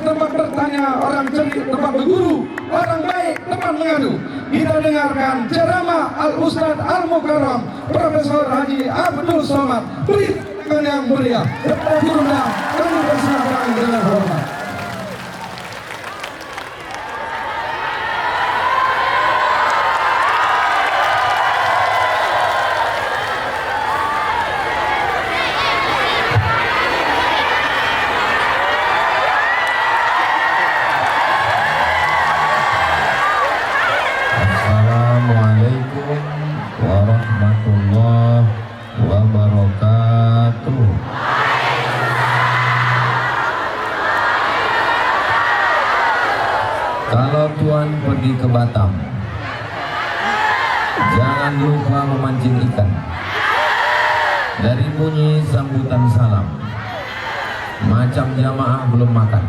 tempat bertanya, orang cerdik tempat berguru, orang baik tempat mengadu. Kita dengarkan ceramah Al-Ustadz Al-Mukarram Profesor Haji Abdul Somad. Berikan yang mulia, Gurunda, kami persilakan dengan hormat. Assalamualaikum warahmatullahi wabarakatuh. Kalau Tuan pergi ke Batam, jangan lupa memancing ikan. Dari bunyi sambutan salam, macam jamaah belum makan.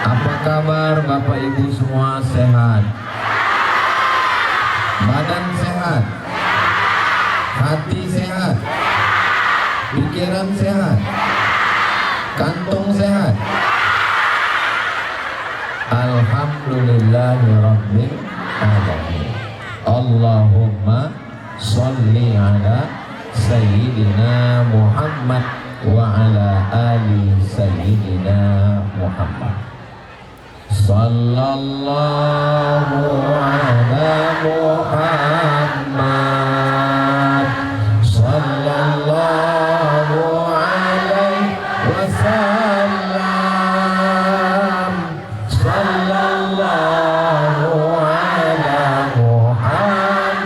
Apa kabar Bapak Ibu semua, sehat? Badan sehat, hati sehat, pikiran sehat, kantong sehat. Alhamdulillahirabbil alamin. Allahumma sholli ala sayyidina Muhammad wa ala ali sayyidina Muhammad. Sallallahu ala Muhammad, sallallahu alaihi wasallam, sallallahu ala Muhammad,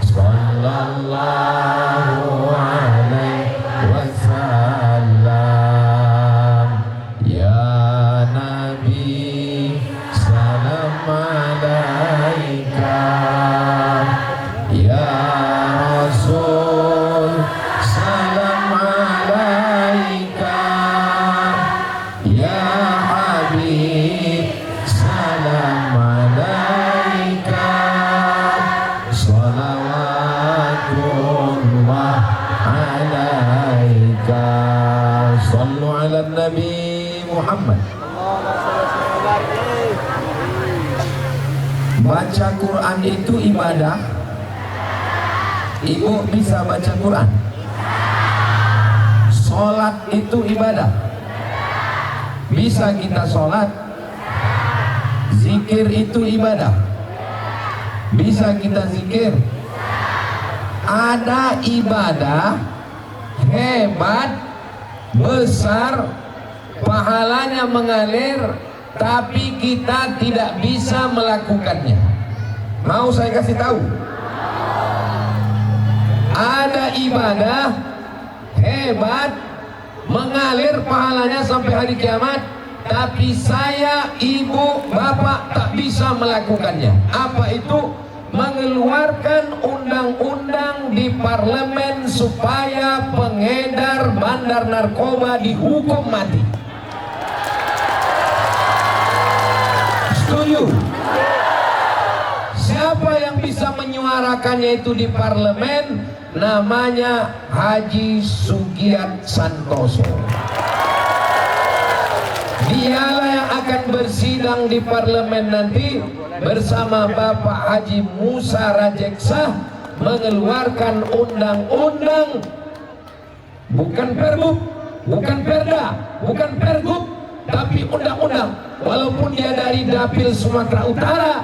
sallallahu alaihi wasallam. Ya Nabi, salam alaika. Ya Rasul, salam alaika. Ya Habib, salam alaika. Salawatullah alaika. Sallu ala Nabi Muhammad. Baca Quran itu ibadah. Ibu bisa baca Quran. Sholat itu ibadah. Bisa kita sholat. Zikir itu ibadah. Bisa kita zikir. Ada ibadah hebat, besar, pahalanya mengalir, tapi kita tidak bisa melakukannya. Mau saya kasih tahu? Ada ibadah hebat, mengalir pahalanya sampai hari kiamat, tapi saya, ibu, bapak tak bisa melakukannya. Apa itu? Mengeluarkan undang-undang di parlemen supaya pengedar bandar narkoba dihukum mati. Setuju? Siapa yang bisa menyuarakannya itu di parlemen? Namanya Haji Sugiat Santoso. Dialah yang akan bersidang di parlemen nanti bersama Bapak Haji Musa Rajeksa, mengeluarkan undang-undang, bukan pergub, bukan perda, bukan pergub, tapi undang-undang. Walaupun dia dari dapil Sumatera Utara,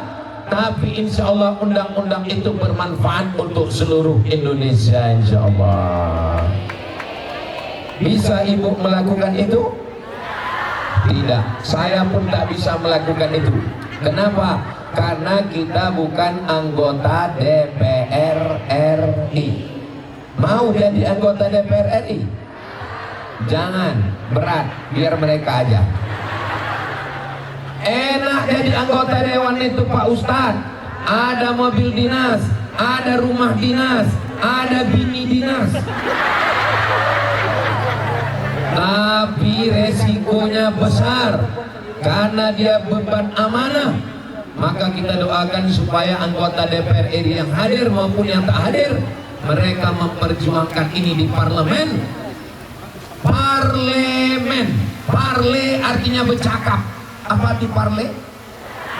tapi insya Allah undang-undang itu bermanfaat untuk seluruh Indonesia, insya Allah. Bisa ibu melakukan itu? Tidak, saya pun tak bisa melakukan itu. Kenapa? Karena kita bukan anggota DPR RI. Mau jadi anggota DPR RI? Jangan, berat, biar mereka aja. Enak jadi anggota dewan itu Pak Ustadz. Ada mobil dinas, ada rumah dinas, ada bini dinas. Tapi resikonya besar karena dia beban amanah. Maka kita doakan supaya anggota DPR RI yang hadir maupun yang tak hadir, mereka memperjuangkan ini di parlemen. parlemen. Parle artinya bercakap. Apa arti parle?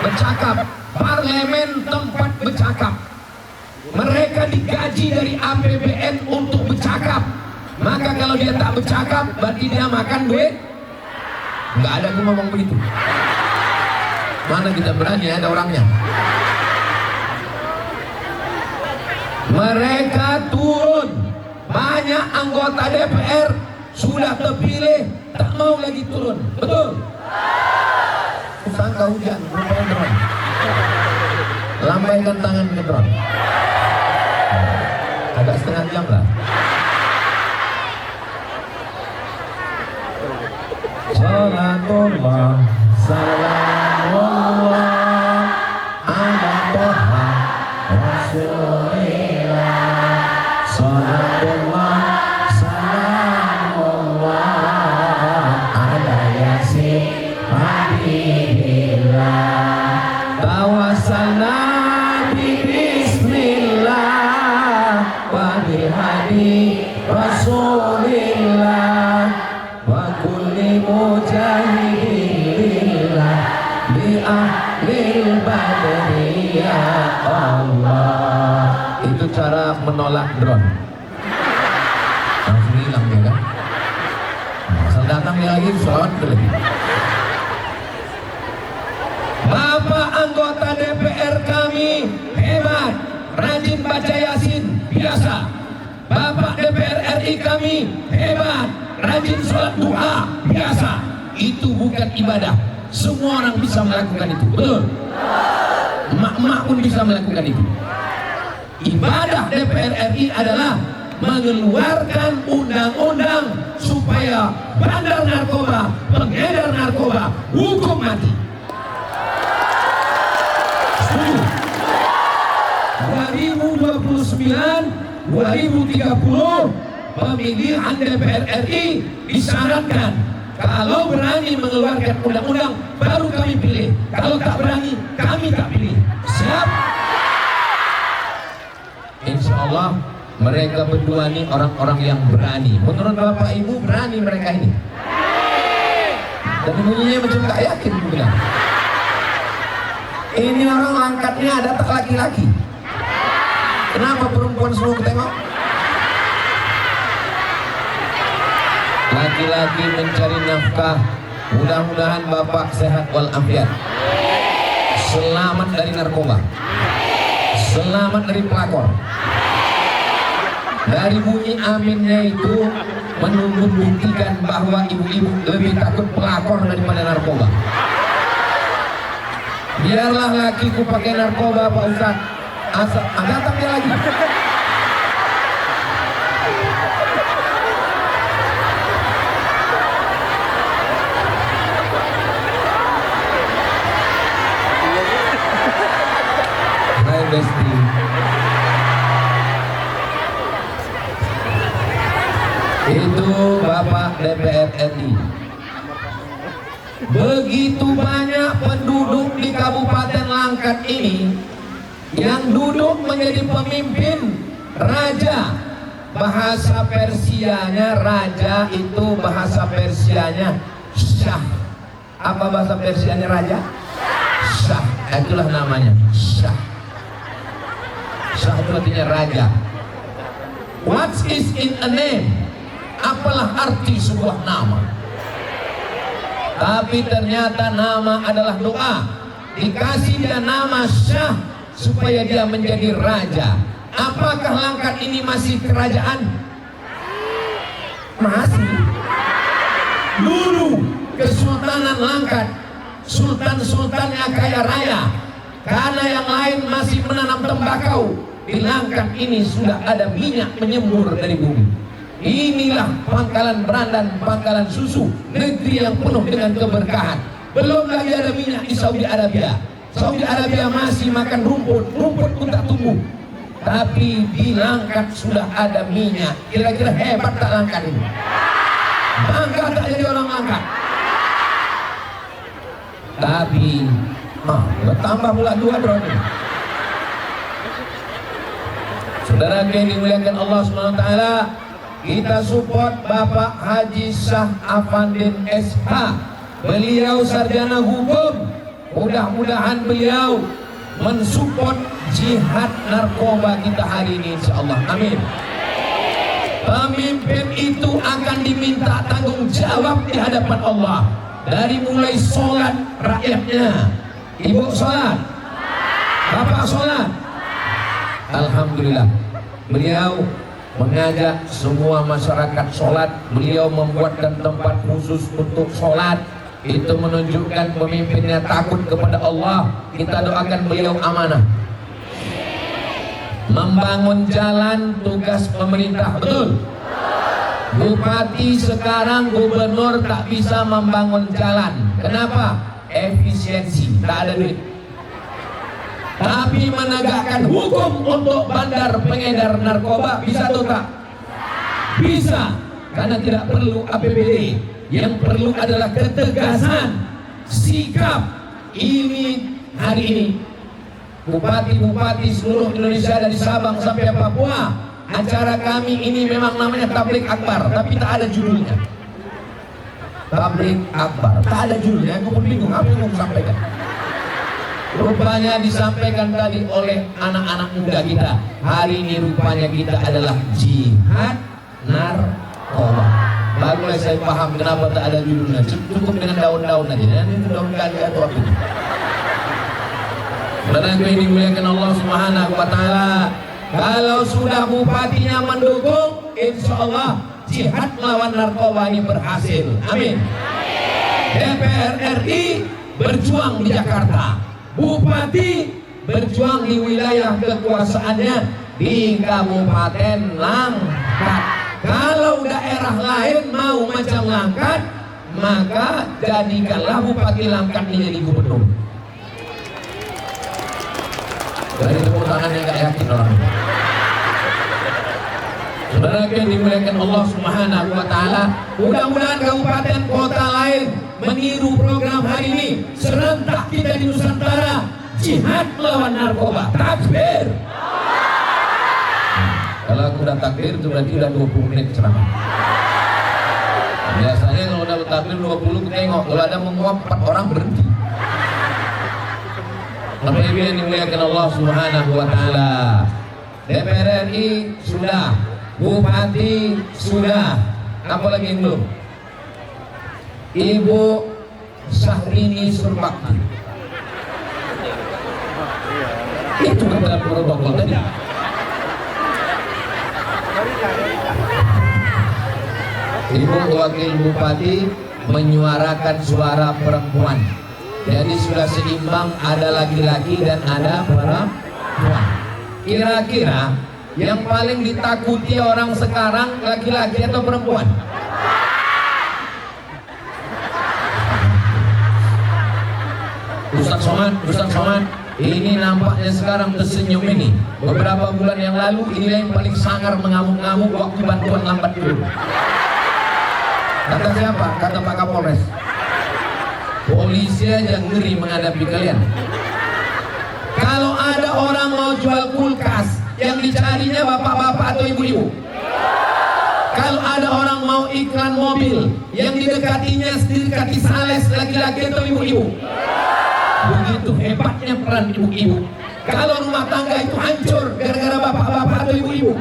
Bercakap. Parlemen tempat bercakap. Mereka digaji dari APBN untuk bercakap. Maka kalau dia tak bercakap, berarti dia makan duit. Nggak ada yang ngomong begitu. Mana kita berani, ada orangnya. Mereka turun. Banyak anggota DPR sudah terpilih, tak mau lagi turun. Betul? Sangka hujan, rupanya drone. Lambaikan tangan ke drone. Agak setengah jam lah. Salatullah, salamullah ala toha rasulillah. Salatullah, salamullah ala yasin habibillah. Tawassalna bismillah wa bihadi rasulillah wa kulli mujahidillah bi ahlil badri ya Allah. Itu cara menolak drone. Langsung hilang dia kan. Asal datang dia lagi sholat lagi. Bapak anggota DPR kami hebat, rajin baca Yasin biasa. Bapak DPR RI kami hebat, rajin sholat doa biasa. Itu bukan ibadah. Semua orang bisa melakukan itu, betul? Emak-emak pun bisa melakukan itu. Ibadah DPR RI adalah mengeluarkan undang-undang supaya bandar narkoba, pengedar narkoba hukum mati. 2029, 2030 pemilihan DPR RI disyaratkan kalau berani mengeluarkan undang-undang baru kami pilih, kalau tak berani kami tak pilih. Siap? Insya Allah mereka berdua ini orang-orang yang berani. Menurut Bapak Ibu berani mereka ini? Dan bunyinya macam tak yakin bilang. Ini orang angkatnya ada tak laki-laki. Kenapa perempuan semua tengok? Laki-laki mencari nafkah. Mudah-mudahan Bapak sehat walafiat. Selamat dari narkoba. Selamat dari pelakor. Dari bunyi aminnya itu membuktikan bahwa ibu-ibu lebih takut pelakor daripada narkoba. Biarlah lakiku pakai narkoba Pak Ustaz. Asal datang dia lagi. Hai Besti. Itu Bapak DPR RI. Begitu banyak penduduk di Kabupaten Langkat ini yang duduk menjadi pemimpin raja. Bahasa Persianya raja itu bahasa Persianya syah. Apa bahasa Persianya raja? Syah. Itulah namanya syah. Syah itu artinya raja. What is in a name? Apalah arti sebuah nama? Tapi ternyata nama adalah doa. Dikasih dia nama syah supaya dia menjadi raja. Apakah Langkat ini masih kerajaan? Masih. Dulu Kesultanan Langkat, sultan-sultannya kaya raya. Karena yang lain masih menanam tembakau, di Langkat ini sudah ada minyak menyembur dari bumi. Inilah pangkalan berandan, pangkalan susu, negeri yang penuh dengan keberkahan. Belum lagi ada minyak di Saudi Arabia. Saudi Arabia masih makan rumput, rumput pun tak tumbuh. Tapi di Langkat sudah ada minyak. Kira-kira hebat tak Langkat ini? Bangga tak jadi orang Langkat? Tapi bertambah pula 2 drone ini. Saudara yang dimuliakan Allah SWT, kita support Bapak Haji Syah Afandin SH. Beliau sarjana hukum. Mudah-mudahan beliau mensupport jihad narkoba kita hari ini, insyaallah. Amin. Pemimpin itu akan diminta tanggung jawab di hadapan Allah. Dari mulai sholat rakyatnya. Ibu sholat, bapak sholat. Alhamdulillah, beliau mengajak semua masyarakat sholat. Beliau membuatkan tempat khusus untuk sholat. Itu menunjukkan pemimpinnya takut kepada Allah. Kita doakan beliau amanah. Membangun jalan tugas pemerintah, betul. Bupati sekarang, gubernur tak bisa membangun jalan. Kenapa? Efisiensi, tak ada duit. Tapi menegakkan hukum untuk bandar pengedar narkoba bisa atau tak? Bisa, karena tidak perlu APBD. Yang perlu adalah ketegasan, sikap. Ini hari ini bupati-bupati seluruh Indonesia dari Sabang sampai Papua, acara kami ini memang namanya tablik akbar, tapi tak ada judulnya. Tablik akbar, tak ada judulnya. Aku pun bingung apa yang mau sampaikan. Rupanya disampaikan tadi oleh anak-anak muda kita. Hari ini rupanya kita adalah jihad narkoba. Barulah saya paham kenapa tak ada judulnya. Cukup dengan daun-daun aja. Dan itu daun kali atau apa itu. Karena itu ini dimuliakan Allah Subhanahu wa Ta'ala. Kalau sudah bupatinya mendukung, insya Allah jihad melawan narkoba ini berhasil. Amin. DPR RI berjuang di Jakarta, bupati berjuang di wilayah kekuasaannya di Kabupaten Langkat. Kalau daerah lain mau macam Langkat, maka jadikanlah bupati Langkat ini jadi gubernur. Dari tepuk tangan yang gak yakin orang. Saudara yang dimuliakan Allah Subhanahu wa Ta'ala, mudah-mudahan kabupaten kota lain meniru program hari ini. Serentak kita di Nusantara, jihad melawan narkoba. Takbir. Kalau aku udah takbir itu berarti udah 20 menit ceramah. Biasanya kalau udah takbir 20 kita tengok, kalau ada menguap 4 orang berhenti. Bapak Ibu yang dimuliakan Allah Subhanahu wa Ta'ala, DPR RI sudah, bupati sudah, apa lagi yang belum? Ibu Syahrini Surbakti. Itu kan dalam protokol tadi. Ibu wakil bupati menyuarakan suara perempuan. Jadi sudah seimbang, ada laki-laki dan ada perempuan. Kira-kira yang paling ditakuti orang sekarang laki-laki atau perempuan? Ustaz Somad, ini nampaknya sekarang tersenyum ini. Beberapa bulan yang lalu inilah yang paling sangar mengamuk-ngamuk waktu bantuan lambat dulu. Kata siapa? Kata Pak Kapolres. Polisi aja ngeri menghadapi kalian. Kalau ada orang mau jual kulkas, yang dicarinya bapak-bapak atau ibu-ibu. Kalau ada orang mau iklan mobil, yang didekatinya didekati sales laki-laki atau ibu-ibu. Begitu hebatnya peran ibu-ibu. Kalau rumah tangga itu hancur gara-gara bapak-bapak atau ibu-ibu.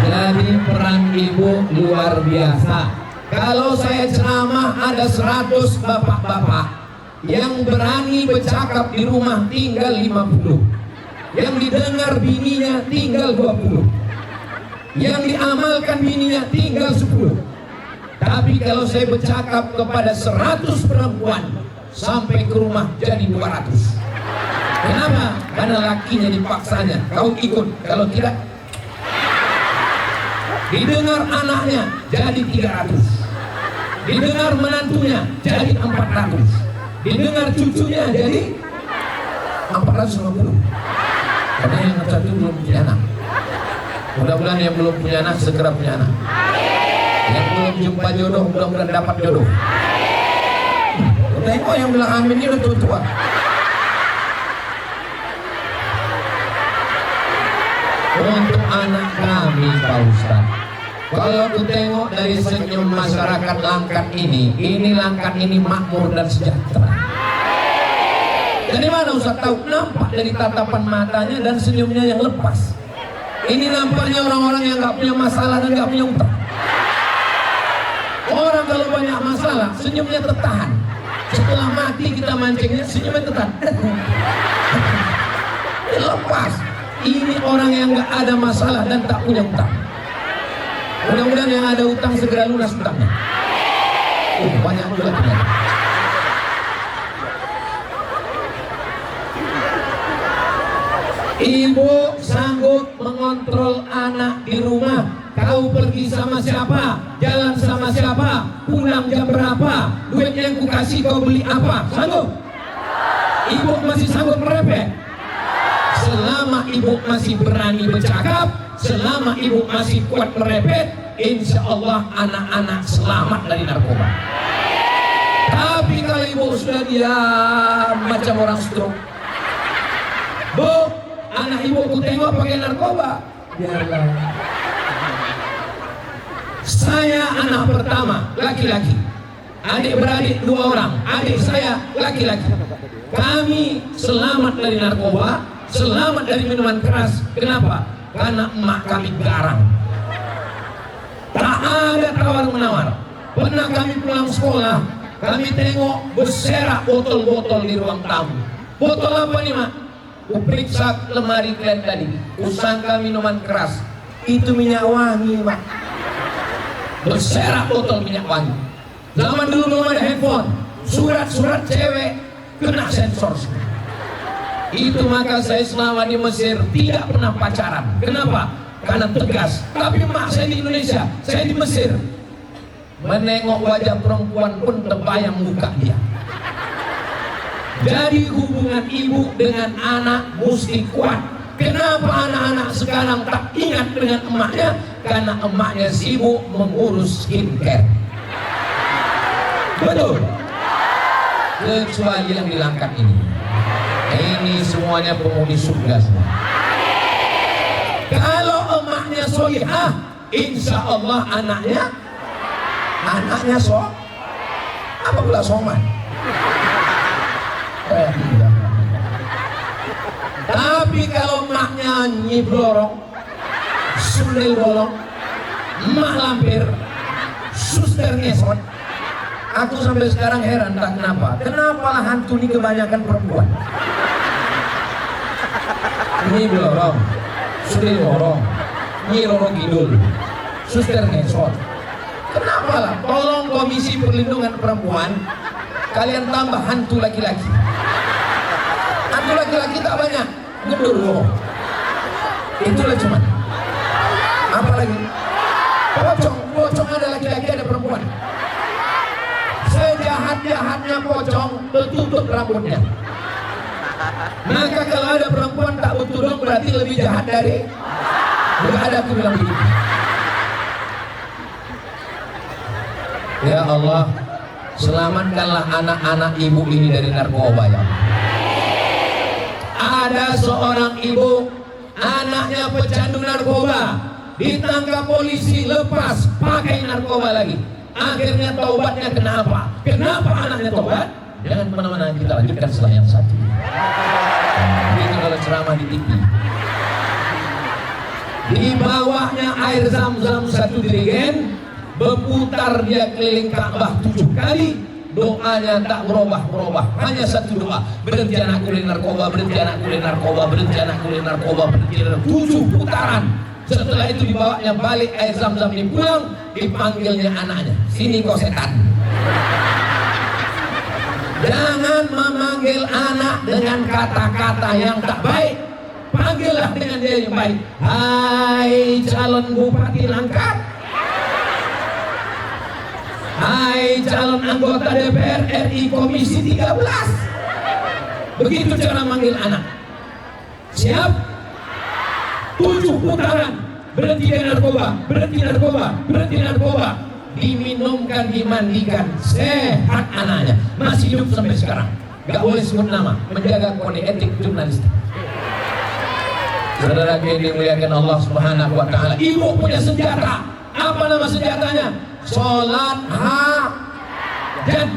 Jadi peran ibu luar biasa. Kalau saya ceramah ada 100 bapak-bapak yang berani bercakap di rumah tinggal 50. Yang didengar bininya tinggal 20. Yang diamalkan bininya tinggal 10. Tapi kalau saya bercakap kepada 100 perempuan sampai ke rumah jadi 200. Kenapa? Karena lakinya dipaksanya, kau ikut, kalau tidak didengar anaknya jadi 300, didengar menantunya jadi 400, didengar cucunya jadi 450. Karena yang satu belum punya anak. Mudah-mudahan yang belum punya anak segera punya anak. Yang belum jumpa jodoh mudah-mudahan dapat jodoh. Tengok yang bilang amin ini udah tua-tua. untuk anak kami Pak Ustadz. Kalau aku tengok dari senyum masyarakat Langkat ini Langkat ini makmur dan sejahtera. Dari mana Ustadz tahu? Nampak dari tatapan matanya dan senyumnya yang lepas. Ini nampaknya orang-orang yang nggak punya masalah dan nggak punya utang. Orang kalau banyak masalah, senyumnya tertahan. Setelah mati kita mancingnya, senyumnya tertahan. Lepas. Ini orang yang nggak ada masalah dan tak punya utang. Mudah-mudahan yang ada utang segera lunas utangnya. Banyak juga ternyata. Ibu sanggup mengontrol anak di rumah. Kau pergi sama siapa, jalan sama siapa, pulang jam berapa, duit yang kukasih kau beli apa? Sanggup? Ibu masih sanggup merepet? Selama ibu masih berani bercakap, selama ibu masih kuat merepet, insya Allah anak-anak selamat dari narkoba. Tapi kalau ibu sudah diam macam orang stroke, Bu, anak ibu ku tengok pakai narkoba, biarlah. Saya anak pertama, laki-laki. Adik beradik 2 orang, adik saya laki-laki. Kami selamat dari narkoba, selamat dari minuman keras. Kenapa? Karena emak kami garang. Tak ada tawar-menawar. Pernah kami pulang sekolah, kami tengok berserak botol-botol di ruang tamu. Botol apa nih, Mak? Kuperiksa lemari kalian tadi, kusangka minuman keras. Itu minyak wangi, Mak. Berserak botol minyak wangi. Zaman dulu belum ada handphone, surat-surat cewek kena sensor. Itu maka saya selama di Mesir tidak pernah pacaran. Kenapa? Karena tegas. Tapi mak saya di Indonesia, saya di Mesir. Menengok wajah perempuan pun terbayang muka dia. Jadi hubungan ibu dengan anak mesti kuat. Kenapa anak-anak sekarang tak ingat dengan emaknya? Karena emaknya sibuk mengurus skincare. Betul. Kecuali yang di Langkat ini. Ini semuanya penghuni surga semua. Kalau emaknya solihah, insya Allah anaknya apa pula soman. Tapi kalau emaknya nyiblorong, sundel bolong, emak lampir, suster ngesot, aku sampai sekarang heran tak kenapa. Kenapa lah hantu ini kebanyakan perempuan? Nyiblorong, sundel bolong, nyiroro gidul, suster ngesot. Kenapa lah? Tolong Komisi Perlindungan Perempuan, kalian tambah hantu laki-laki. Hantu laki-laki tak banyak, gendurwo. Itulah cuman. Apa lagi? Pocong ada laki-laki, ada perempuan. Sejahat-jahatnya pocong, tertutup rambutnya. Maka kalau ada perempuan tak bertudung berarti lebih jahat dari. Tidak ada, aku bilang begitu. Ya Allah, selamatkanlah anak-anak ibu ini dari narkoba ya. Ada seorang ibu, anaknya pecandu narkoba, ditangkap polisi, lepas, pakai narkoba lagi. Akhirnya taubatnya kenapa? Kenapa anaknya taubat? Jangan kemana-mana, kita lanjutkan setelah yang satu. Ini kalau ceramah di TV. Di bawahnya air zam-zam 1 jerigen, berputar dia keliling Ka'bah 7 kali. Doanya tak berubah-berubah, hanya satu doa: berhenti anakku dari narkoba, berhenti anakku dari narkoba, berhenti anakku dari narkoba, berhenti dari 7 putaran. Setelah itu dibawanya balik air zam-zam ini pulang, dipanggilnya anaknya, sini kau setan. Jangan memanggil anak dengan kata-kata yang tak baik, panggillah dengan dia yang baik. Hai calon Bupati Langkat, hai calon anggota DPR RI Komisi 13. Begitu cara manggil anak. Siap? 7 putaran. Berhenti dari narkoba, berhenti narkoba, berhenti narkoba. Diminumkan, dimandikan, sehat anaknya. Masih hidup sampai sekarang. Gak boleh sebut nama, menjaga kode etik jurnalistik. Saudara yang dimuliakan Allah Subhanahu wa taala, ibu punya senjata. Apa nama senjatanya? Salat hajat.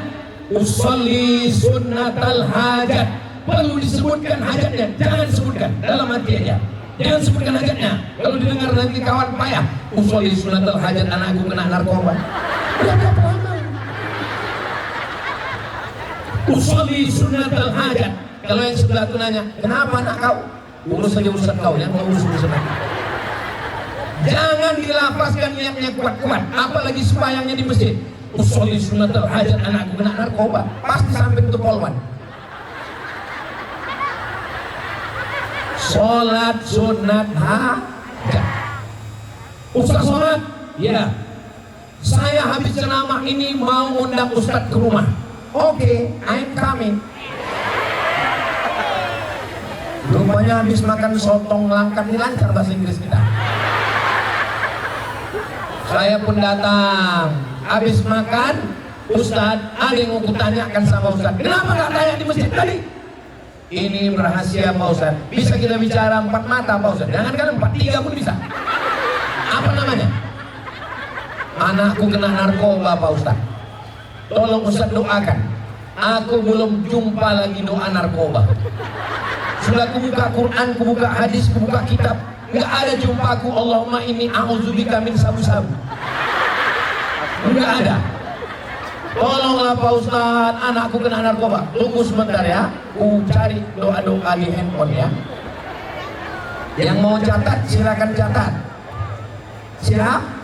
Usolli sunnatal hajat. Perlu disebutkan hajatnya, jangan sebutkan dalam hati aja. Jangan sebutkan hajatnya. Kalau didengar nanti kawan payah. Usolli sunnatal hajat, anakku kena narkoba. Usolli sunnatal hajat. Kalau yang sebelah itu nanya, kenapa anak kau? Urus saja urusan kau, yang mau urus urusan aku. Jangan dilafazkan niatnya kuat-kuat, apalagi sembahyangnya di masjid. Usolli sunnatal hajat, anakku kena narkoba, pasti sampai ke polwan. Sholat sunat hajat. Ustaz sholat? Ya. Saya habis ceramah ini mau undang Ustaz ke rumah. Oke, I'm coming. Rupanya habis makan sotong langkat, ini lancar bahasa Inggris kita. Saya pun datang. Habis makan, Ustaz, ada yang mau kutanyakan sama Ustaz. Kenapa gak tanya di masjid tadi? Ini rahasia Pak Ustaz. Bisa kita bicara 4 mata Pak Ustaz. Jangankan 4, 3 pun bisa. Apa namanya? Anakku kena narkoba Pak Ustaz. Tolong Ustaz doakan. Aku belum jumpa lagi doa narkoba. Sudah kubuka Quran, kubuka hadis, kubuka kitab, nggak ada jumpaku Allahumma inni a'udzubika min sabu-sabu. Nggak ada. Tolonglah Pak Ustaz, anakku kena narkoba. Tunggu sebentar ya, ku cari doa-doa di handphone ya. Yang mau catat silakan catat. Siap?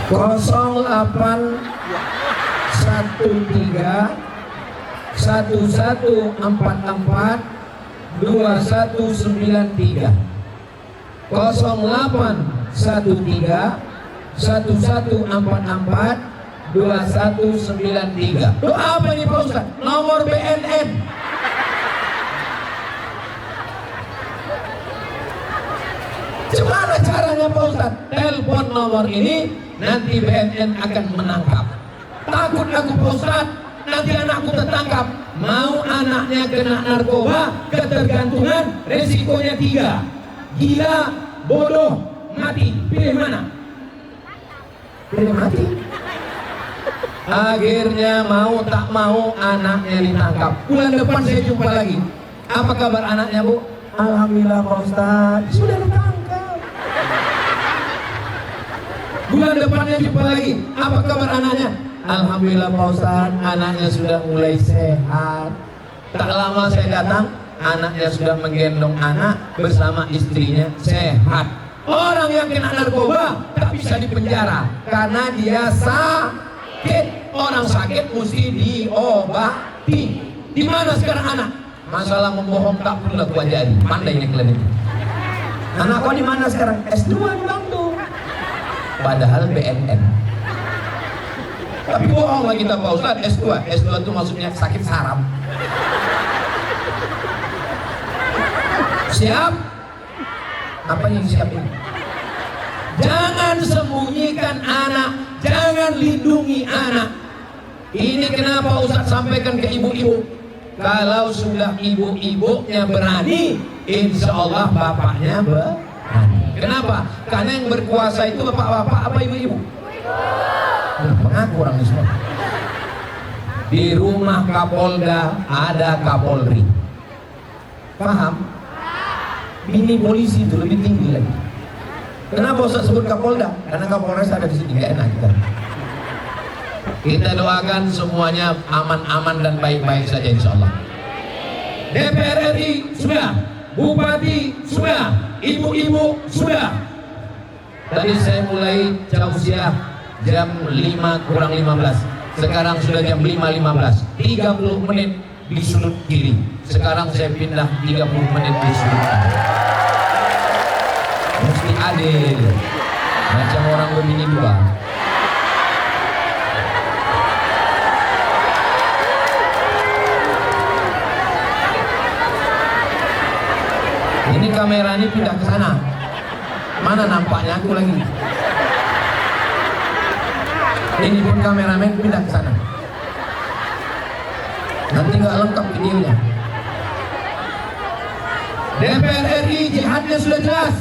Kosong 8 13 1144 2193 08 13 1144 2193. Doa apa ini Pak Ustaz? Nomor BNN. Gimana caranya Pak Ustaz? Telepon nomor ini, nanti BNN akan menangkap. Takut aku Pak Ustaz, nanti anakku tertangkap. Mau anaknya kena narkoba, ketergantungan, resikonya 3. Gila, bodoh, mati. Pilih mana? Pilih mati. Akhirnya mau tak mau anaknya ditangkap. Bulan depan saya jumpa lagi. Apa kabar anaknya Bu? Alhamdulillah Pak Ustaz, sudah ditangkap. Bulan depannya jumpa lagi. Apa kabar anaknya? Alhamdulillah Pak Ustaz, anaknya sudah mulai sehat. Tak lama saya datang, anaknya sudah menggendong anak bersama istrinya sehat. Orang yang kena narkoba tak bisa dipenjara karena dia sakit. Orang sakit mesti diobati. Di mana sekarang anak? Masalah membohong tak perlu aku ajari. Pandai nih kalian itu. Anak kau di mana sekarang? S2 di Bandung. Padahal BNN. Tapi bohong lah kita Pak Ustaz, S2. S2 itu maksudnya sakit saraf. Siap? Apa yang siap ini? Jangan sembunyikan anak, jangan lindungi anak. Ini kenapa Ustaz sampaikan ke ibu-ibu. Kalau sudah ibu-ibunya berani, insya Allah bapaknya berani. Kenapa? Karena yang berkuasa itu bapak-bapak apa ibu-ibu? Mengaku orang semua. Di rumah Kapolda ada Kapolri. Paham? Ini polisi itu lebih tinggi lagi. Kenapa Ustaz sebut Kapolda? Karena Kapolres ada di sini, gak enak kita. Kita doakan semuanya aman-aman dan baik-baik saja insya Allah. DPR RI sudah, Bupati sudah, ibu-ibu sudah. Tadi saya mulai tausiah jam 5:15. Sekarang sudah jam 5:15. 30 menit di sudut kiri. Sekarang saya pindah 30 menit di sudut kanan. Mesti adil. Macam orang berbini dua. Ini kamera ini pindah ke sana. Mana nampaknya aku lagi? Ini pun kameramen pindah ke sana. Nanti nggak lengkap videonya. DPR RI jihadnya sudah jelas.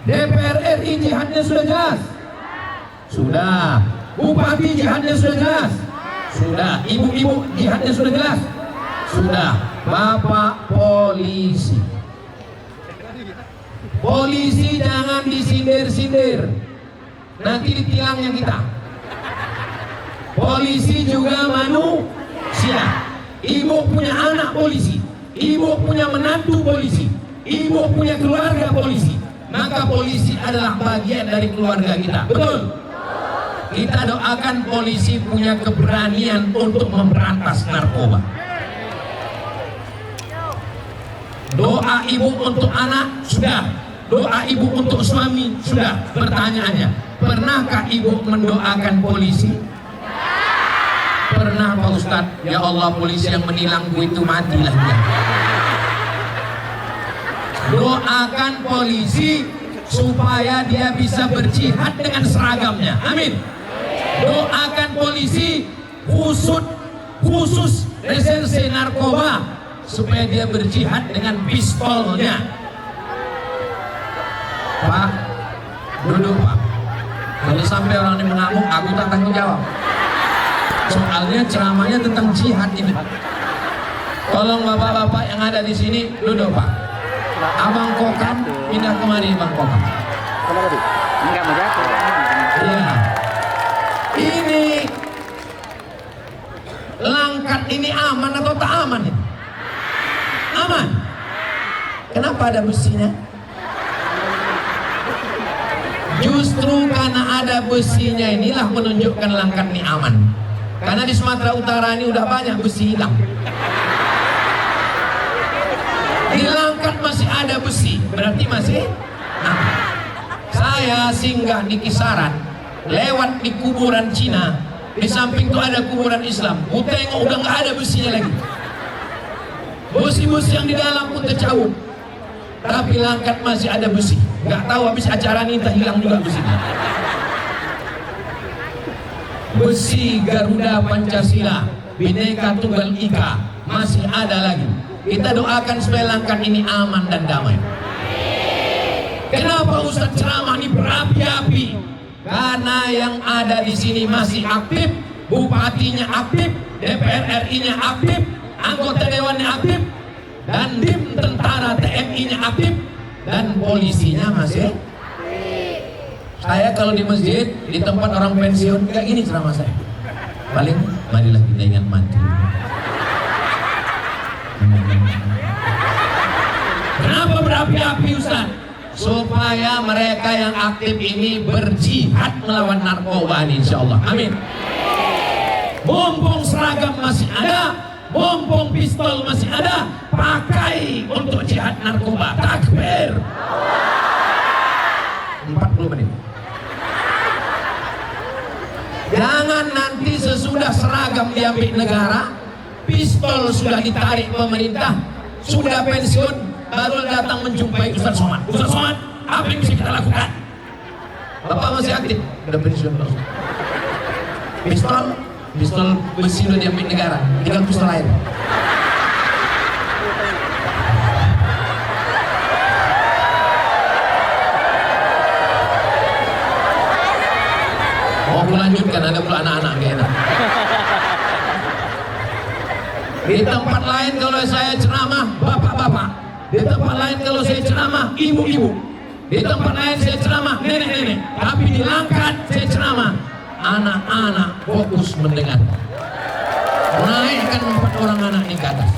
DPR RI jihadnya sudah jelas. Sudah. Bupati jihadnya sudah jelas. Sudah. Ibu-ibu jihadnya sudah jelas. Sudah. Bapak polisi. Polisi jangan disindir-sindir. Nanti ditilangnya kita. Polisi juga manusia. Ibu punya anak polisi. Ibu punya menantu polisi. Ibu punya keluarga polisi. Maka polisi adalah bagian dari keluarga kita. Betul? Kita doakan polisi punya keberanian untuk memberantas narkoba. Doa ibu untuk anak sudah. Doa ibu untuk suami sudah. Pertanyaannya, pernahkah ibu mendoakan polisi? Pernah Pak Ustadz. Ya Allah, polisi yang menilangku itu matilah dia. Doakan polisi supaya dia bisa berjihad dengan seragamnya. Amin. Doakan polisi khusus reserse narkoba supaya dia berjihad dengan pistolnya. Pak, duduk Pak. Kalau sampai orang ini mengamuk, aku tak tanggung jawab. Soalnya ceramahnya tentang jihad ini. Tolong bapak-bapak yang ada di sini duduk Pak. Abang Kokam pindah kemari, Bang Kokam. Enggak mau jatuh. Iya. Ini Langkat ini aman atau tak aman? Aman. Kenapa ada besinya? Justru karena ada besinya inilah menunjukkan Langkat ini aman. Karena di Sumatera Utara ini udah banyak besi hilang. Di Langkat masih ada besi, berarti masih aman. Saya singgah di Kisaran, lewat di kuburan Cina, di samping itu ada kuburan Islam. Ku tengok udah nggak ada besinya lagi. Besi-besi yang di dalam pun tercabut. Tapi Langkat masih ada besi. Nggak tahu habis acara ini entah hilang juga besinya. Besi Garuda Pancasila, Bhinneka Tunggal Ika masih ada lagi. Kita doakan supaya Langkat ini aman dan damai. Kenapa Ustadz ceramah ini berapi-api? Karena yang ada di sini masih aktif, bupatinya aktif, DPR RI-nya aktif, anggota dewannya aktif, dan tim tentara TNI-nya aktif, dan polisinya masih. Saya kalau di masjid, di tempat orang pensiun, kayak gini ceramah saya. Paling, marilah kita ingat mati. Kenapa berapi-api Ustaz? Supaya mereka yang aktif ini berjihad melawan narkoba ini, insya Allah. Amin. Mumpung seragam masih ada, mumpung pistol masih ada, pakai untuk jihad narkoba. Takbir. 40 menit. Jangan nanti sesudah seragam diambil negara, pistol sudah ditarik pemerintah, sudah pensiun, baru datang menjumpai Ustaz Somad. Ustaz Somad, apa yang bisa kita lakukan? Bapak masih aktif, sudah pensiun. Pistol besi sudah diambil negara, tinggal pistol lain. Mau aku lanjutkan, ada pula anak-anak gak enak. Di tempat lain kalau saya ceramah, bapak-bapak. Di tempat lain kalau saya ceramah, ibu-ibu. Di tempat lain saya ceramah, nenek-nenek. Tapi di Langkat saya ceramah, anak-anak fokus mendengar. Naikkan 4 orang anak ini ke atas.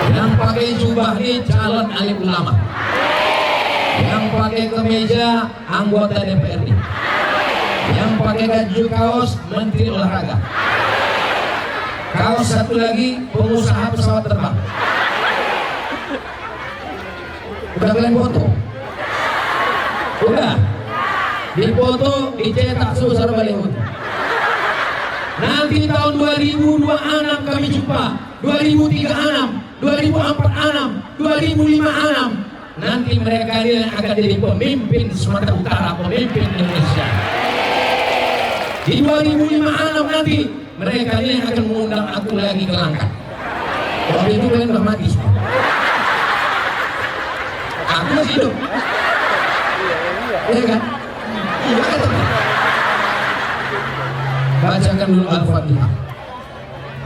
Yang pakai jubah ini calon alim ulama. Yang pakai kemeja anggota DPRD. Yang pakai baju kaos menteri olahraga. Kaos satu lagi pengusaha pesawat terbang. Udah kalian foto? Udah. Difoto, dicetak sebesar baliho. Nanti tahun 2026 kami jumpa, 2036, 2046, 2056 nanti mereka ini akan jadi pemimpin Sumatera Utara, pemimpin Indonesia. Di 2056 nanti mereka ini akan mengundang aku lagi ke Langkat. Waktu itu kalian udah mati semua. Aku masih hidup. Iya kan? Iya kan? Bacakan dulu Al-Fatihah.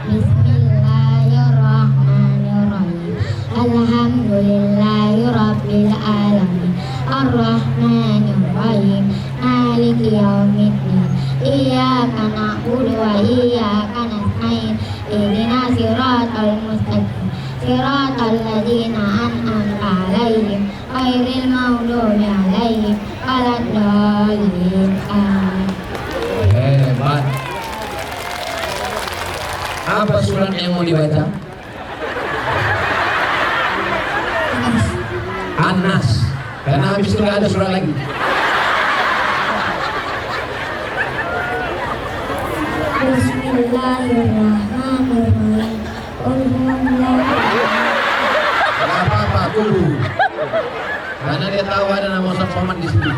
Bismillahirrahmanirrahim. Alhamdulillahirabbil alamin. Arrahmanirrahim. Maliki yaumiddin. Iyyaka na'budu wa iyyaka nasta'in. Ihdinas siratal mustaqim. Siratal ladzina an'amta 'alaihim ghairil maghdubi 'alaihim waladdallin. Amin. Hebat. Apa surat yang mau dibaca? An-Nas. Karena habis itu nggak ada surat lagi. Bismillahirrahmanirrahim. Gak apa-apa, tunggu. Karena dia tahu ada nama Ustaz Somad di sini.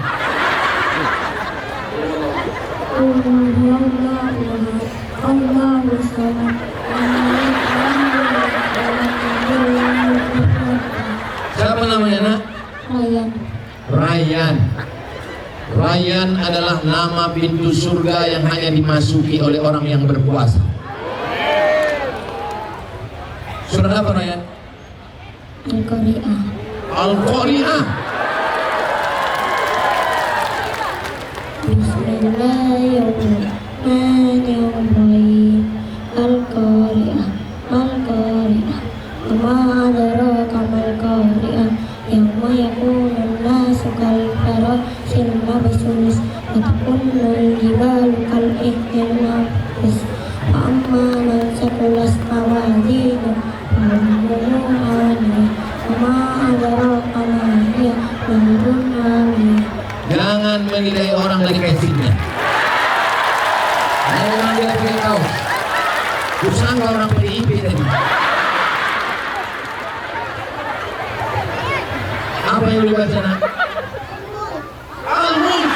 Siapa namanya, nak? Rayyan. Rayyan. Rayyan adalah nama pintu surga yang hanya dimasuki oleh orang yang berpuasa. Surat apa, Rayyan? Al-Qari'ah. Al-Qari'ah. Bismillahirrahmanirrahim. Al-Qari'ah. Al-Qari'ah. Wa ma adraka mal qari'ah. Yawma yakunun nasu kal farasil mabsus wa takunul jibalu kal ihnil mabsus. Wa amma man saqulas mawazinu fa ummuhu hawiyah. Wa ma adraka ma hiya narun hamiyah. Jangan menilai orang dari fisiknya. Jangan dia pakai kaos. Kusangka orang PDIP tadi. Apa yang dibaca, nak? Al-Mulk.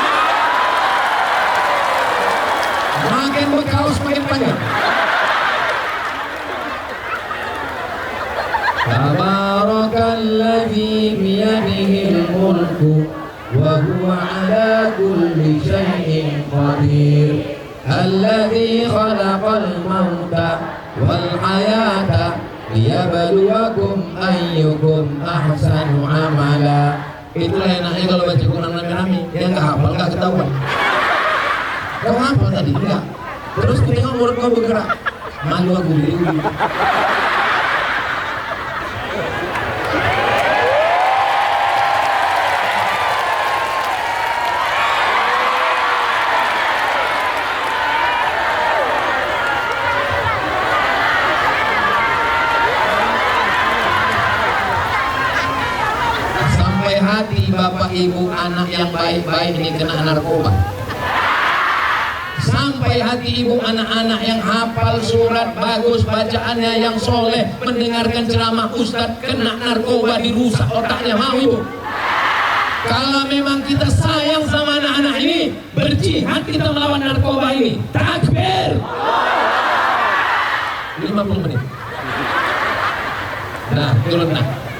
Makin berkaos makin panjang. Tabarakalladzi biyadihil mulku wa huwa ala kulli syai'in qadir. Alladzi khalaqal mauta wal hayata liyabluwakum ayyukum ahsanu amala. Itulah enaknya kalau baca Quran rame-rame. Dia nggak hafal, nggak ketahuan. Kau hafal tadi? Enggak. Terus tengok mulut kau bergerak. Malu aku diri. Hati bapak ibu anak yang baik-baik ini kena narkoba. Sampai hati ibu anak-anak yang hafal surat bagus, bacaannya yang soleh, mendengarkan ceramah ustadz kena narkoba, dirusak otaknya. Mau ibu? Kalau memang kita sayang sama anak-anak ini, berjihad kita melawan narkoba ini. Takbir. 50 menit. Nah, turun nah.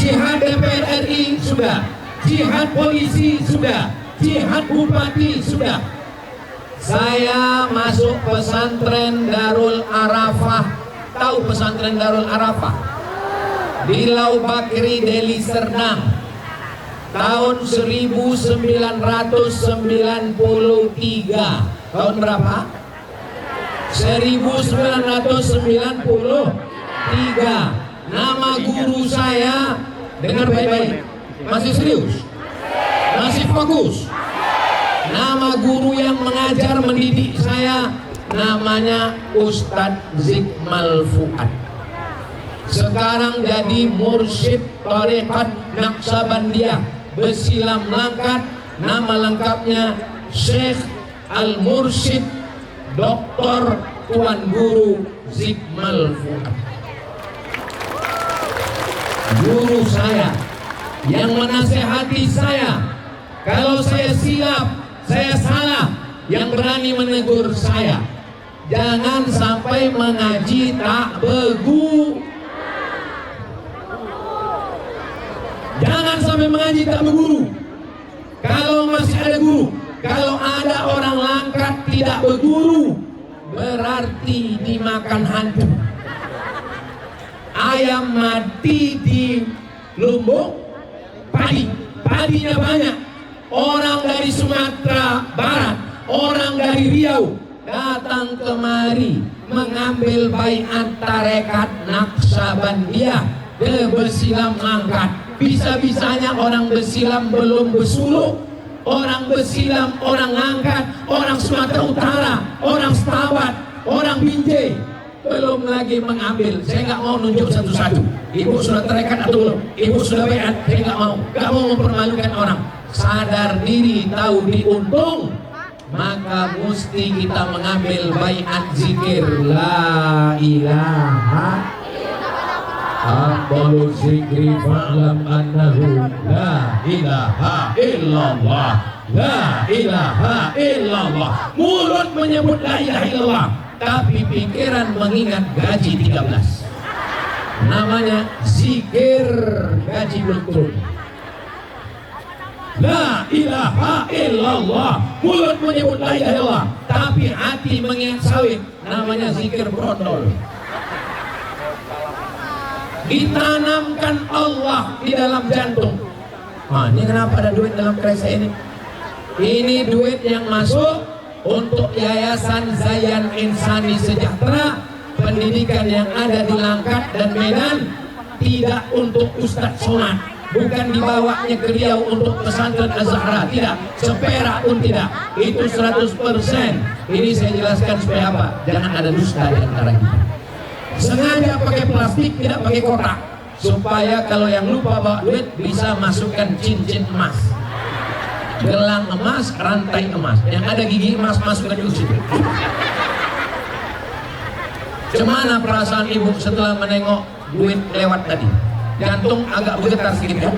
Jihad DPR RI sudah, jihad polisi sudah, jihad bupati sudah. Saya masuk pesantren Darul Arafah. Tahu pesantren Darul Arafah? Di Lau Bakri, Deli Serdang. Tahun 1993. Tahun berapa? 1993. Nama guru saya, dengar baik-baik, masih serius, masih fokus. Nama guru yang mengajar mendidik saya namanya Ustadz Zikmal Fuad. Sekarang jadi mursyid tarekat Naqsabandiyah Besilam Langkat. Nama lengkapnya Syekh Al-Mursyid Dr. Tuan Guru Zikmal Fuad. Guru saya yang menasehati saya kalau saya silap, saya salah, yang berani menegur saya. Jangan sampai mengaji tak begu. Jangan sampai mengaji tak berguru. Kalau masih ada guru, kalau ada orang langkat tidak berguru, berarti dimakan hantu. Ayam mati di lumbung padi, padinya banyak. Orang dari Sumatera Barat, orang dari Riau datang kemari mengambil baiat tarekat Naqsabandiyah ke Besilam Langkat. Bisa-bisanya orang Besilam belum bersuluk, orang Besilam, orang Langkat, orang Sumatera Utara, orang Setabat, orang Binjai belum lagi mengambil. Saya nggak mau nunjuk satu-satu. Ibu sudah tarekat atau belum? Ibu sudah baiat? Saya nggak mau mempermalukan orang. Sadar diri, tahu diuntung, maka mesti kita mengambil baiat zikir la ilaha Afdalu zikri fa'lam annahu la ilaha illallah, la ilaha illallah. Mulut menyebut la ilaha illallah, tapi pikiran mengingat gaji 13. Namanya zikir gaji belum turun. La ilaha illallah, mulut menyebut la ilaha illallah, tapi hati mengingat sawit. Namanya zikir brondol. Ditanamkan Allah di dalam jantung. Nah, ini kenapa ada duit dalam kereta ini? Ini duit yang masuk untuk Yayasan Zayan Insani Sejahtera, pendidikan yang ada di Langkat dan Medan, tidak untuk Ustadz Somad, bukan dibawanya ke Riau untuk pesantren Az-Zahra, tidak, seperak pun tidak, itu 100%. Ini saya jelaskan supaya apa? Jangan ada dusta di antara kita. Sengaja pakai plastik, tidak pakai kotak, supaya kalau yang lupa bawa duit bisa masukkan cincin emas, gelang emas, rantai emas, yang ada gigi emas masukkan di situ. Gimana perasaan ibu setelah menengok duit lewat tadi? Jantung agak bergetar sedikit ya.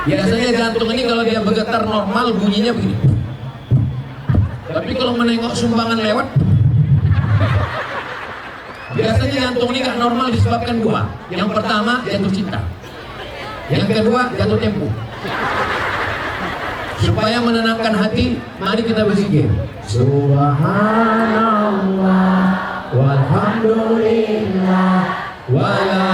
Biasanya jantung ini kalau dia bergetar normal bunyinya begini. Tapi kalau menengok sumbangan lewat, biasanya jantung ini gak normal disebabkan dua. Yang pertama jatuh cinta, yang kedua jatuh tempo. Supaya menenangkan hati, mari kita berzikir. Subhanallah walhamdulillah wala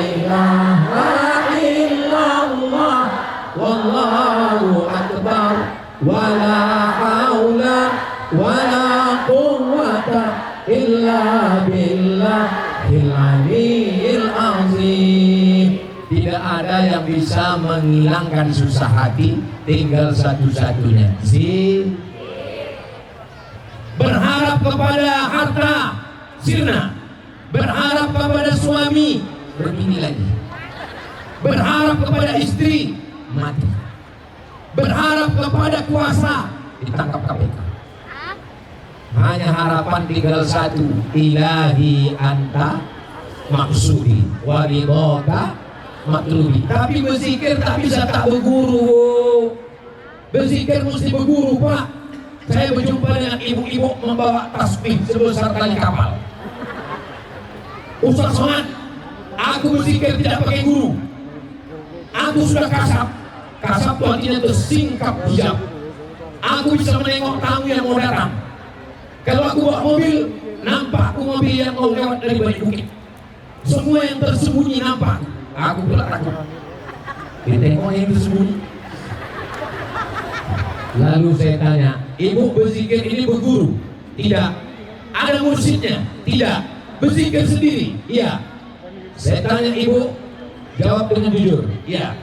ilaha illallah wallahu akbar wala haula wala quwwata illa billahil aliyyil azim. Tidak ada yang bisa menghilangkan susah hati, tinggal satu-satunya berharap kepada harta sirna, berharap kepada suami berbini lagi, berharap kepada istri mati, berharap kepada kuasa ditangkap KPK. Hanya harapan tinggal satu, ilahi anta maksudi waridhoka matlubi. Tapi berzikir tak bisa tak berguru. Berzikir mesti berguru, Pak. Saya berjumpa dengan ibu-ibu membawa tasbih sebesar tali kapal. Ustaz Somad, aku berzikir tidak pakai guru. Aku sudah kasap. Kasap itu artinya tersingkap hijab. Aku bisa menengok tamu yang mau datang. Kalau aku bawa mobil, nampak aku mobil yang mau lewat dari balik bukit. Semua yang tersembunyi nampak. Aku pula takut. Ditengok yang tersembunyi. Lalu saya tanya, ibu berzikir ini berguru? Tidak. Ada mursyidnya? Tidak. Berzikir sendiri? Iya. Saya tanya ibu, jawab dengan jujur. Iya.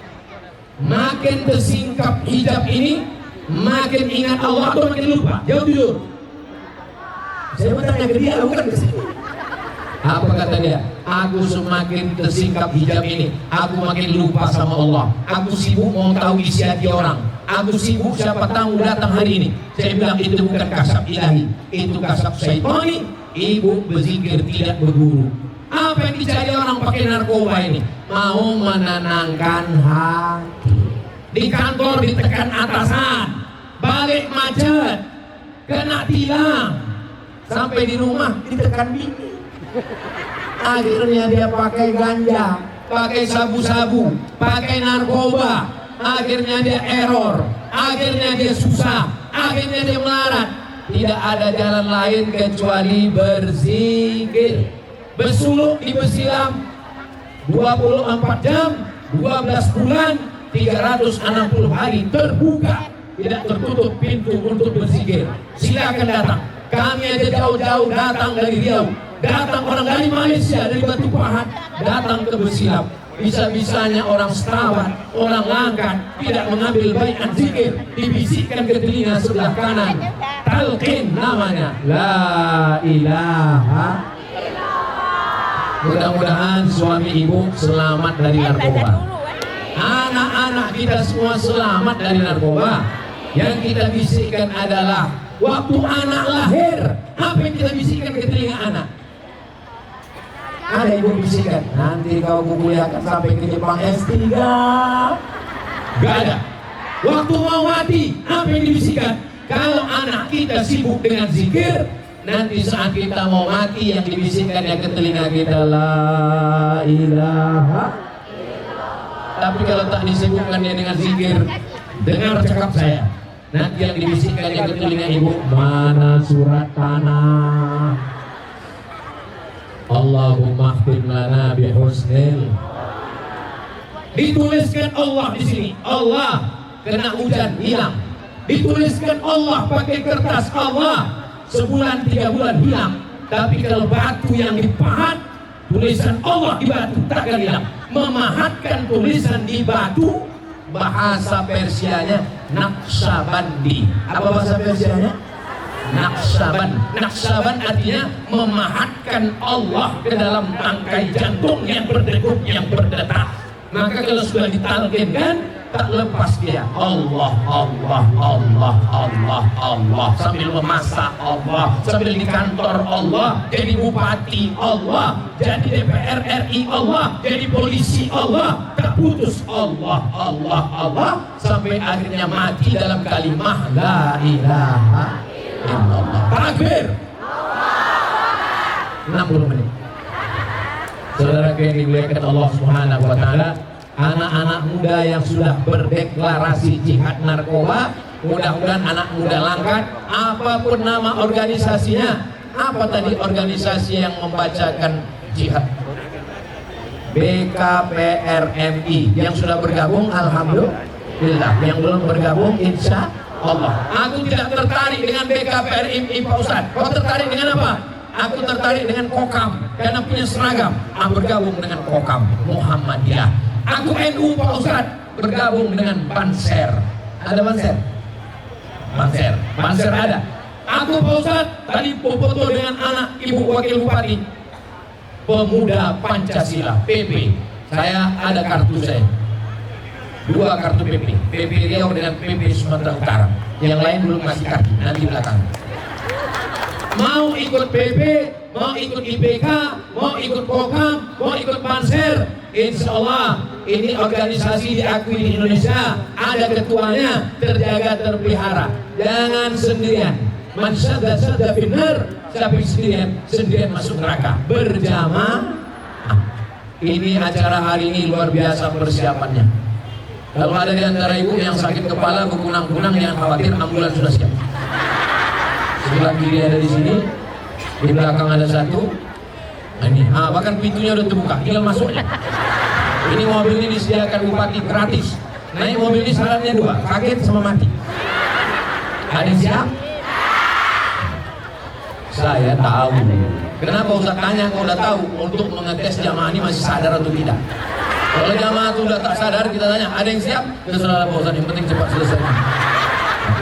Makin tersingkap hijab ini, makin ingat Allah atau makin lupa? Jawab jujur. Saya bertanya ke dia, bukan ke sini. Apa kata dia? Aku semakin tersingkap hijab ini, aku makin lupa sama Allah. Aku sibuk mau tahu isi hati orang. Aku sibuk, siapa tahu datang hari ini. Saya bilang itu bukan kasab ilahi, itu kasab syaitani. Ibu berzikir tidak berguru. Apa yang dicari orang pakai narkoba ini? Mau menenangkan hati. Di kantor ditekan atasan, balik macet, kena tilang, sampai di rumah ditekan bini. Akhirnya dia pakai ganja, pakai sabu-sabu, pakai narkoba. Akhirnya dia error, akhirnya dia susah, akhirnya dia melarat. Tidak ada jalan lain kecuali berzikir. Bersuluk di Besilam 24 jam, 12 bulan, 360 hari terbuka, tidak tertutup pintu untuk berzikir. Silakan datang. Kami aja jauh-jauh datang dari Riau, datang orang dari Malaysia, dari Batu Pahat, datang ke Besilam. Bisa-bisanya orang Setabat, orang Langkat tidak mengambil baiat zikir, dibisikkan ke telinga sebelah kanan. Talqin namanya, la ilaha. Mudah-mudahan suami ibu selamat dari narkoba. Anak-anak kita semua selamat dari narkoba. Yang kita bisikkan adalah waktu anak lahir, apa yang kita bisikkan ke telinga anak? Ada ibu bisikan, nanti kau kuliahkan sampai ke Jepang S3. Gak ada. Waktu mau mati, apa yang dibisikkan? Kalau anak kita sibuk dengan zikir, nanti saat kita mau mati yang dibisikkan yang ke telinga kita, la ilaha. Tapi kalau tak disibukkan dia dengan zikir, dengar cakap saya, nanti yang dibisikkan yang ke telinga ibu, mana surat tanah? Allahumma khtim lana bihusnil. Dituliskan Allah di sini. Allah kena hujan hilang. Dituliskan Allah pakai kertas Allah. Sebulan 3 bulan hilang. Tapi kalau batu yang dipahat, tulisan Allah di batu takkan hilang. Memahatkan tulisan di batu, bahasa Persianya Naqsabandi. Apa bahasa Persianya? Naqsaban. Naqsaban artinya memahatkan Allah ke dalam tangkai jantung yang berdegup, yang berdetak. Maka kalau sudah ditalkinkan, tak lepas dia. Allah, Allah, Allah, Allah, Allah. Sambil memasak Allah, sambil di kantor Allah, jadi bupati Allah, jadi DPR RI Allah, jadi polisi Allah. Tak putus Allah, Allah, Allah, sampai akhirnya mati dalam kalimah la ilaha illallah. Takbir. 60 menit. Saudara yang dimuliakan Allah Subhanahu wa taala, anak-anak muda yang sudah berdeklarasi jihad narkoba, mudah-mudahan anak muda Langkat, apapun nama organisasinya. Apa tadi organisasi yang membacakan jihad? BKPRMI. Yang sudah bergabung alhamdulillah, yang belum bergabung insya Allah. Aku tidak tertarik dengan BKPRMI Pak Ustadz. Kau tertarik dengan apa? Aku tertarik dengan Kokam karena punya seragam. Aku bergabung dengan Kokam Muhammadiyah. Aku NU Pak Ustadz, bergabung dengan Banser. Ada Banser? Banser ada. Aku Pak Ustadz tadi foto dengan anak Ibu Wakil Bupati, Pemuda Pancasila PP. Saya ada kartu saya, 2 kartu PP, PP Riau dengan PP Sumatera Utara. Yang lain belum masih kartu, nanti belakang. Mau ikut PP, mau ikut IPK, mau ikut Kokam, mau ikut Banser, insya Allah ini organisasi diakui di Indonesia, ada ketuanya, terjaga, terpelihara. Jangan sendirian. Man syadda finnar, tapi sendirian masuk neraka. Berjamaah. Ini acara hari ini luar biasa persiapannya. Kalau ada di antara ibu yang sakit kepala, berkunang-kunang, yang khawatir, ambulans sudah siap. Sebelah kiri ada di sini, di belakang ada satu. Ini, bahkan pintunya udah terbuka, tinggal masuknya. Ini mobil ini disediakan bupati gratis. Naik mobil ini syaratnya 2, kaget sama mati. Ada yang siap? Saya tahu. Kenapa Ustaz tanya kalau udah tahu? Untuk mengetes jamaah ini masih sadar atau tidak. Kalau jamaah itu udah tak sadar, kita tanya, ada yang siap? Ya saudara Pak Ustaz, yang penting cepat selesai.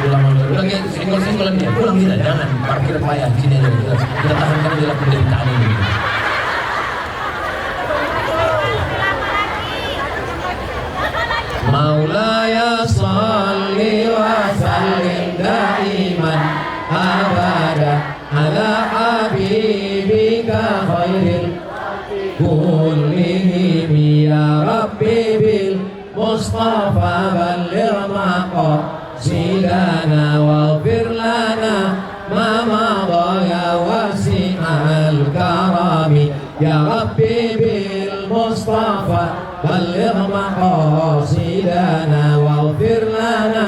Pulang udah kayak singgol-singgolan dia. Pulang kita, jangan parkir payah sini aja. Kita tahankan dalam penderitaan ini. Maulaya salli wa sallim daiman abada ala habibika khairil kullihim ya Rabbi bil Mustafa balligh maqasidana waghfir lana ma madha ya wasi'al karami ya Rabbi bil Mustafa balligh maqasidana waghfir lana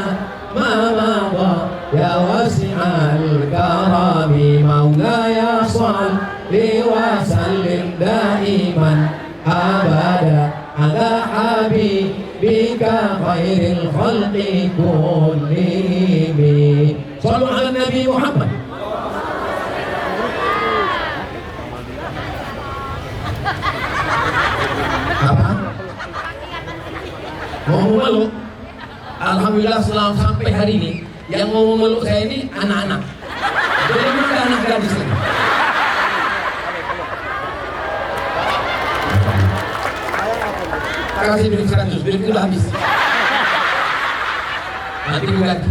ma madha ya wasi'al karami maulaya salli wa sallim daiman abada ala habibika khairil khalqi kullihim. Sallu ala Nabi Muhammad. Apa? Mau memeluk? Alhamdulillah selama sampai hari ini yang mau memeluk saya ini anak-anak. Jadi belum ada anak gadis lagi. Kasih duit 100, duit itu udah habis. Nanti gue ganti.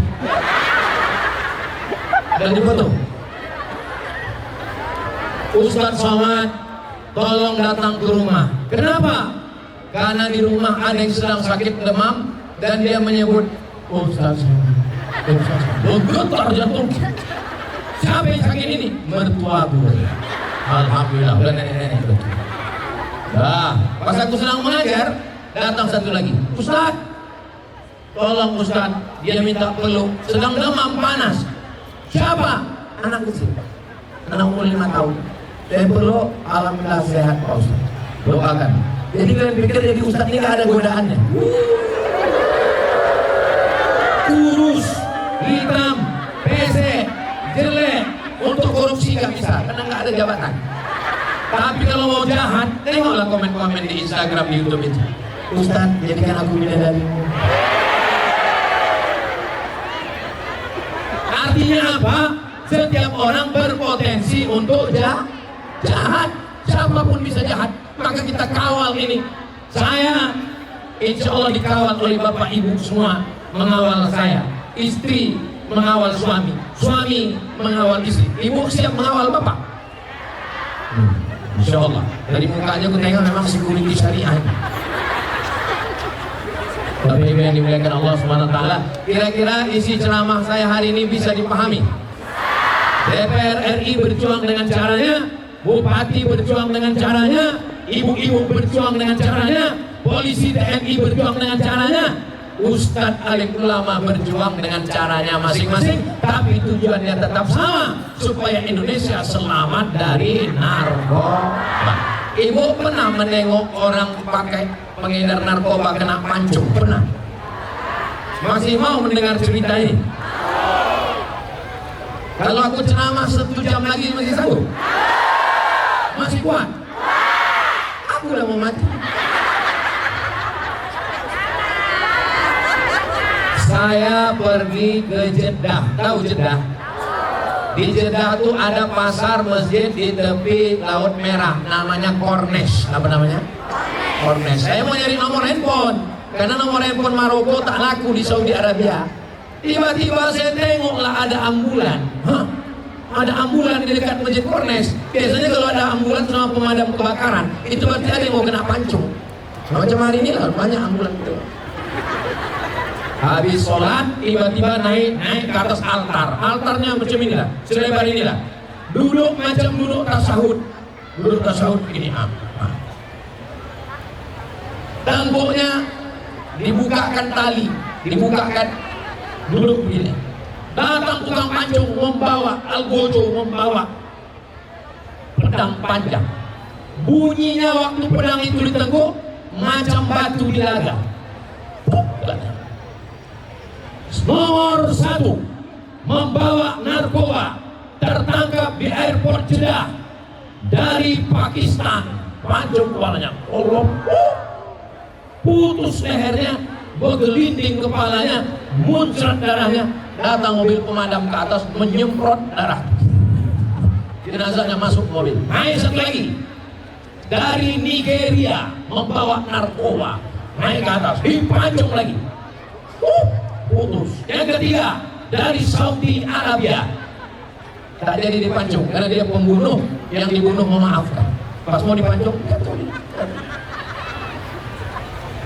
Dan dipoto. Ustadz Somad, tolong datang ke rumah. Kenapa? Karena di rumah ada yang sedang sakit demam dan dia menyebut Ustadz Somad. Bergetar jantung. Siapa yang sakit ini? Mertua gue. Alhamdulillah, udah nenek-nenek. Nah, pas aku sedang mengajar, datang satu lagi. Ustadz, tolong Ustadz, dia minta peluk. Sedang demam panas. Siapa? Anak kecil. Anak umur 5 tahun. Saya peluk, alhamdulillah sehat Pak Ustadz. Doakan. Jadi kalian pikir jadi Ustadz ini gak ada godaannya. Kurus, hitam, pesek, jelek. Untuk korupsi gak bisa, karena gak ada jabatan. Tapi kalau mau jahat, tengoklah komen-komen di Instagram, di YouTube itu. Ustadz, jadikan aku bidadarimu. Artinya apa? Setiap orang berpotensi untuk jahat. Siapapun bisa jahat. Maka kita kawal ini. Saya, insya Allah dikawal oleh Bapak Ibu semua. Mengawal saya. Istri mengawal suami. Suami mengawal istri. Ibu siap mengawal Bapak. Insya Allah. Dari mukanya aku tengok memang security syariah. Bapak Ibu yang dimuliakan Allah SWT, kira-kira isi ceramah saya hari ini bisa dipahami. DPR RI berjuang dengan caranya, Bupati berjuang dengan caranya, ibu-ibu berjuang dengan caranya, polisi TNI berjuang dengan caranya, Ustadz alim ulama berjuang dengan caranya masing-masing, tapi tujuannya tetap sama, supaya Indonesia selamat dari narkoba. Ibu pernah menengok orang pakai pengedar narkoba kena pancung? Pernah? Masih mau mendengar cerita ini? Kalau aku ceramah 1 jam lagi masih sanggup? Masih kuat? Aku udah mau mati. Saya pergi ke Jeddah. Tahu Jeddah? Di Jeddah tuh ada pasar masjid di tepi Laut Merah, namanya Corniche. Apa namanya? Corniche. Saya mau nyari nomor handphone, karena nomor handphone Maroko tak laku di Saudi Arabia. Tiba-tiba saya tengoklah ada ambulan. Hah? Ada ambulan di dekat masjid Corniche. Biasanya kalau ada ambulan sama pemadam kebakaran, itu berarti ada yang mau kena pancung. Macam hari ini lah, banyak ambulan itu. Habis sholat, tiba-tiba naik ke atas altar. Altarnya macam inilah, selebar inilah. Duduk macam duduk tasahud. Duduk tasahud ini. Temboknya dibukakan tali, dibukakan, duduk begini. Datang tukang pancung membawa algojo, membawa pedang panjang. Bunyinya waktu pedang itu ditengguk macam batu di laga. Nomor 1 membawa narkoba tertangkap di airport Jeddah dari Pakistan. Pancung kepalanya, putus lehernya, bergelinding kepalanya, muncrat darahnya. Datang mobil pemadam ke atas menyemprot darah. Jenazahnya masuk mobil. Naik satu lagi dari Nigeria membawa narkoba naik ke atas, dipancung lagi, putus. Yang ketiga dari Saudi Arabia, tak jadi dipancung karena dia pembunuh, yang dibunuh memaafkan. Pas mau dipancung,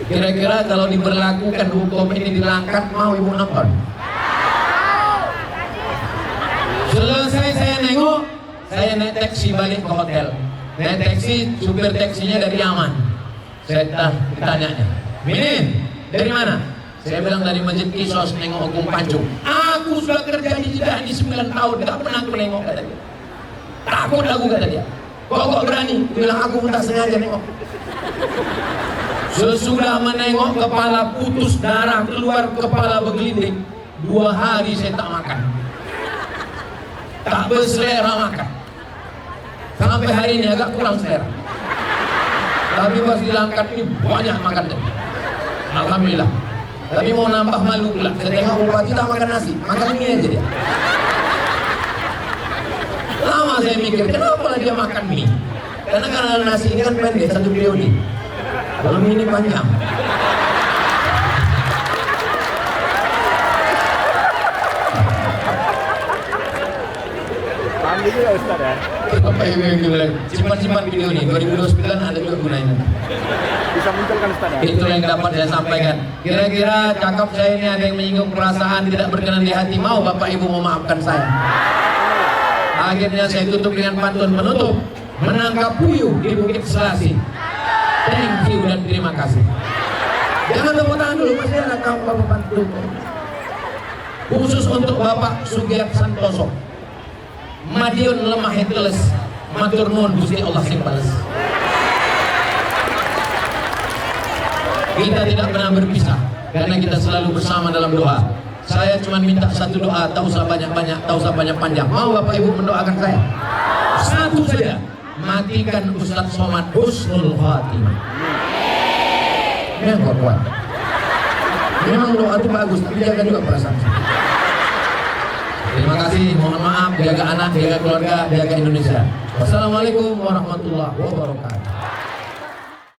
kira-kira kalau diberlakukan hukum ini dilangkat, mau ibu nonton? Selesai saya nengok, saya naik taksi balik ke hotel. Naik taksi, supir taksinya dari Yaman. Saya tanya, Minin, dari mana? Saya bilang dari Masjid Qisas, nengok hukum pancung. Aku sudah kerja di Jeddah ini 9 tahun, gak pernah aku nengok, kata dia. Takut aku, kata dia. Kok berani? Bilang aku tak sengaja nengok. Sesudah menengok, kepala putus, darah keluar, kepala bergelinding. 2 hari saya tak makan, tak berselera makan. Sampai hari ini agak kurang selera. Tapi pas dilangkat ini banyak makan deh. Alhamdulillah. Tapi mau nambah malu pula. Saya tengok bupati tak makan nasi, makan ini aja dia. Lama saya mikir, kenapa lah dia makan mie? Karena nasi ini kan pendek, 1 periode. Kalau mie ini panjang. Paham juga Ustaz ya? Apa yang bilang? Simpan video ini, 2029 ada juga gunanya. Bisa munculkan Ustaz ya? Itu yang dapat saya sampaikan. Kira-kira cakap saya ini ada yang menyinggung perasaan tidak berkenan di hati. Mau Bapak Ibu memaafkan saya? Akhirnya saya tutup dengan pantun penutup. Menangkap puyuh di Bukit Selasi. Thank you dan terima kasih. Jangan tepuk tangan dulu, masih ada kamu Bapak pantun. Khusus untuk Bapak Sugiat Santoso. Madiun lemah heteles, matur nuwun Gusti Allah sing bales. Kita tidak pernah berpisah karena kita selalu bersama dalam doa. Saya cuma minta satu doa, tak usah banyak-banyak, tak usah panjang-panjang. Mau Bapak Ibu mendoakan saya? Satu saja, matikan Ustadz Somad husnul khatimah. Yang kuat. Memang doa itu bagus, tapi jaga juga perasaan. Terima kasih, mohon maaf, jaga anak, jaga keluarga, jaga Indonesia. Wassalamualaikum warahmatullahi wabarakatuh.